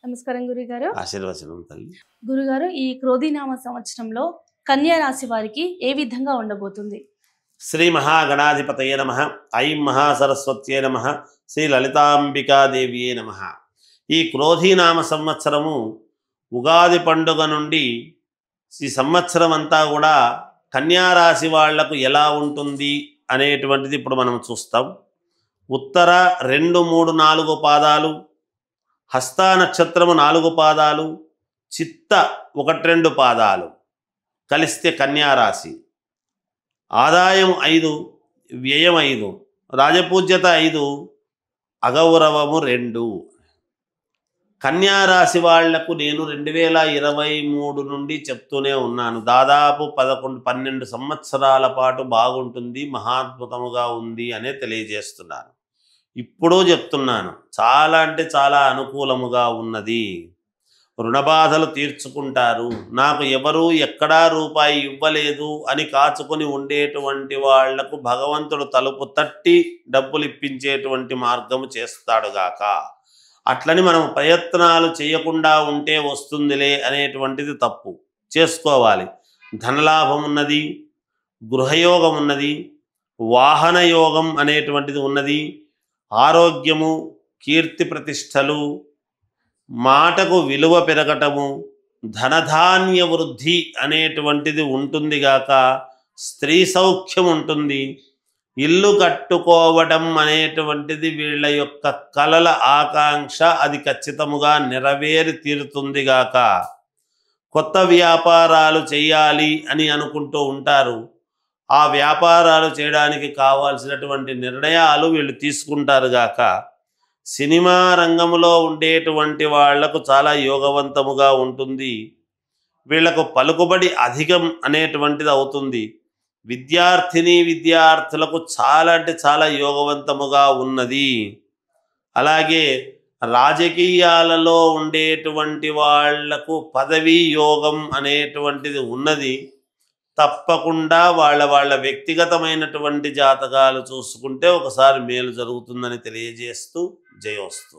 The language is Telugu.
నమస్కారం గురుగారు. ఆశీర్వచనం తల్లి. గురుగారు, ఈ క్రోధినామ సంవత్సరంలో కన్యా రాశి వారికి ఏ విధంగా ఉండబోతుంది? శ్రీ మహాగణాధిపతయే నమః. ఐం మహాసరస్వత్యే నమః. శ్రీ లలితాంబికాదేవియే నమః. ఈ క్రోధినామ సంవత్సరము ఉగాది పండుగ నుండి ఈ సంవత్సరం అంతా కూడా కన్యారాశి వాళ్లకు ఎలా ఉంటుంది అనేటువంటిది ఇప్పుడు మనం చూస్తాం. ఉత్తర 2, 3, 4 పాదాలు, హస్త నక్షత్రము 4 పాదాలు, చిత్త 1, 2 పాదాలు కలిస్తే కన్యారాశి. ఆదాయం 5, వ్యయం 5, రాజపూజ్యత 5, అగౌరవము 2. కన్యారాశి వాళ్లకు నేను 2023 నుండి చెప్తూనే ఉన్నాను. దాదాపు 11-12 సంవత్సరాల పాటు బాగుంటుంది, మహాద్భుతముగా ఉంది అనే తెలియజేస్తున్నాను. ఇప్పుడు చెప్తున్నాను, చాలా అంటే చాలా అనుకూలముగా ఉన్నది. రుణబాధలు తీర్చుకుంటారు. నాకు ఎవరూ ఎక్కడా రూపాయి ఇవ్వలేదు అని కాచుకొని ఉండేటువంటి వాళ్లకు భగవంతుడు తలుపు తట్టి డబ్బులు ఇప్పించేటువంటి మార్గము చేస్తాడుగాక. అట్లని మనం ప్రయత్నాలు చేయకుండా ఉంటే వస్తుందిలే అనేటువంటిది తప్పు. చేసుకోవాలి. ధనలాభం ఉన్నది, గృహయోగం ఉన్నది, వాహన యోగం అనేటువంటిది ఉన్నది, ఆరోగ్యము, కీర్తి ప్రతిష్టలు, మాటకు విలువ పెరగటము, ధనధాన్య వృద్ధి అనేటువంటిది ఉంటుంది గాక. స్త్రీ సౌఖ్యం ఉంటుంది. ఇల్లు కట్టుకోవడం అనేటువంటిది వీళ్ళ యొక్క కలల ఆకాంక్ష, అది ఖచ్చితముగా నెరవేరి తీరుతుంది గాక. కొత్త వ్యాపారాలు చేయాలి అని అనుకుంటూ ఉంటారు. ఆ వ్యాపారాలు చేయడానికి కావాల్సినటువంటి నిర్ణయాలు వీళ్ళు తీసుకుంటారు గాక. సినిమా రంగంలో ఉండేటువంటి వాళ్లకు చాలా యోగవంతముగా ఉంటుంది. వీళ్లకు పలుకుబడి అధికం అనేటువంటిది అవుతుంది. విద్యార్థులకు చాలా అంటే చాలా యోగవంతముగా ఉన్నది. అలాగే రాజకీయాలలో ఉండేటువంటి వాళ్లకు పదవీ యోగం అనేటువంటిది ఉన్నది. తప్పకుండా వాళ్ళ వ్యక్తిగతమైనటువంటి జాతకాలు చూసుకుంటే ఒకసారి మేలు జరుగుతుందని తెలియజేస్తూ జయోస్తు.